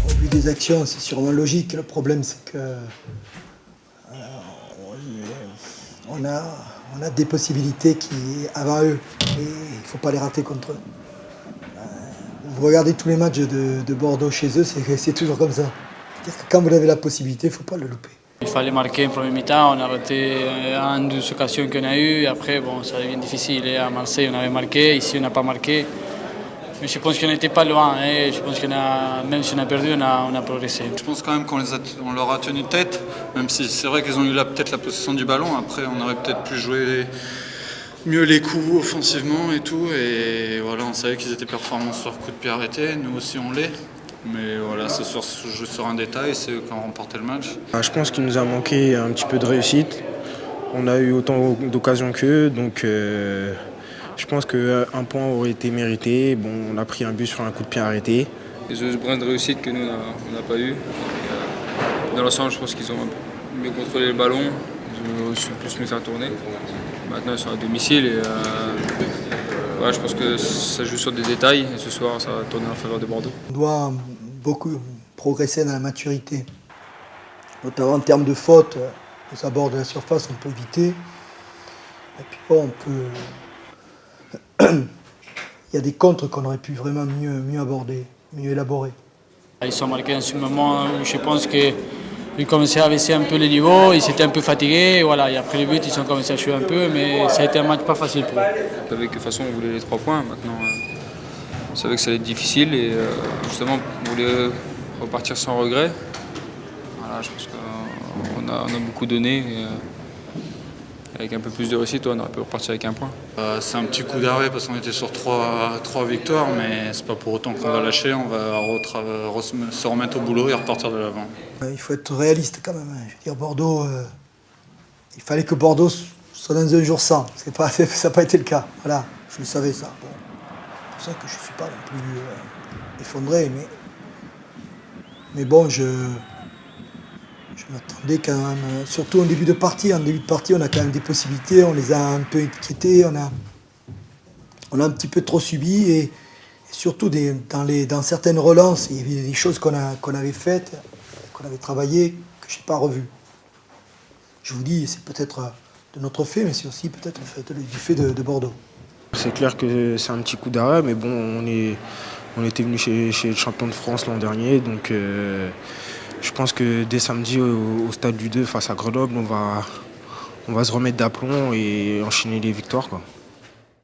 Au vu des actions, c'est sûrement logique. Le problème, c'est que on a, on a des possibilités qui avant eux et il ne faut pas les rater contre eux. Vous regardez tous les matchs de Bordeaux chez eux, c'est toujours comme ça. C'est-à-dire que quand vous avez la possibilité, il ne faut pas le louper. Il fallait marquer en premier mi-temps, on a raté une des occasions qu'on a eues, et après bon, ça devient difficile. Et à Marseille, on avait marqué, ici, on n'a pas marqué. Mais je pense qu'on n'était pas loin, et je pense même si on a perdu, on a progressé. Je pense quand même qu'on leur a tenu tête, même si c'est vrai qu'ils ont eu peut-être la possession du ballon. Après, on aurait peut-être pu jouer mieux les coups offensivement et tout. Et voilà, on savait qu'ils étaient performants sur coup de pied arrêté, nous aussi on l'est. Mais voilà, ce soir, se joue sur un détail, c'est eux qui ont remporté le match. Je pense qu'il nous a manqué un petit peu de réussite. On a eu autant d'occasions qu'eux, donc je pense qu'un point aurait été mérité. Bon, on a pris un but sur un coup de pied arrêté. Ils ont ce brin de réussite que nous, on n'a pas eu. Dans l'ensemble, je pense qu'ils ont mieux contrôlé le ballon, ils ont su plus nous faire tourner. Maintenant, ils sont à domicile et voilà, je pense que ça joue sur des détails et ce soir, ça va tourner en faveur de Bordeaux. On doit beaucoup progresser dans la maturité, notamment en termes de fautes. Aux abords de la surface, on peut éviter. Et puis bon, il y a des contres qu'on aurait pu vraiment mieux aborder, mieux élaborer. Ils sont marqués dans ce moment où je pense qu'ils commençaient à baisser un peu le niveau, ils étaient un peu fatigués. Voilà. Et après le but, ils ont commencé à jouer un peu, mais ça a été un match pas facile pour eux. On savait que de toute façon, on voulait les 3 points. Maintenant, on savait que ça allait être difficile et justement, on voulait repartir sans regret. Voilà, je pense qu'on a beaucoup donné. Et, avec un peu plus de réussite, on aurait pu repartir avec un point. C'est un petit coup d'arrêt parce qu'on était sur 3 victoires, mais c'est pas pour autant qu'on va lâcher. On va se remettre au boulot et repartir de l'avant. Il faut être réaliste quand même. Je veux dire, Bordeaux, il fallait que Bordeaux soit dans un jour sans. Ça n'a pas été le cas. Voilà, je le savais ça. Bon, c'est pour ça que je ne suis pas non plus effondré. Mais bon, je m'attendais quand même, surtout en début de partie. En début de partie, on a quand même des possibilités. On les a un peu inquiétés. On a un petit peu trop subi. Et surtout, dans certaines relances, il y avait des choses qu'on avait faites, qu'on avait travaillées, que je n'ai pas revues. Je vous dis, c'est peut-être de notre fait, mais c'est aussi peut-être du fait de Bordeaux. C'est clair que c'est un petit coup d'arrêt, mais bon, on était venu chez le champion de France l'an dernier, donc je pense que dès samedi au stade du 2 face à Grenoble, on va se remettre d'aplomb et enchaîner les victoires, quoi.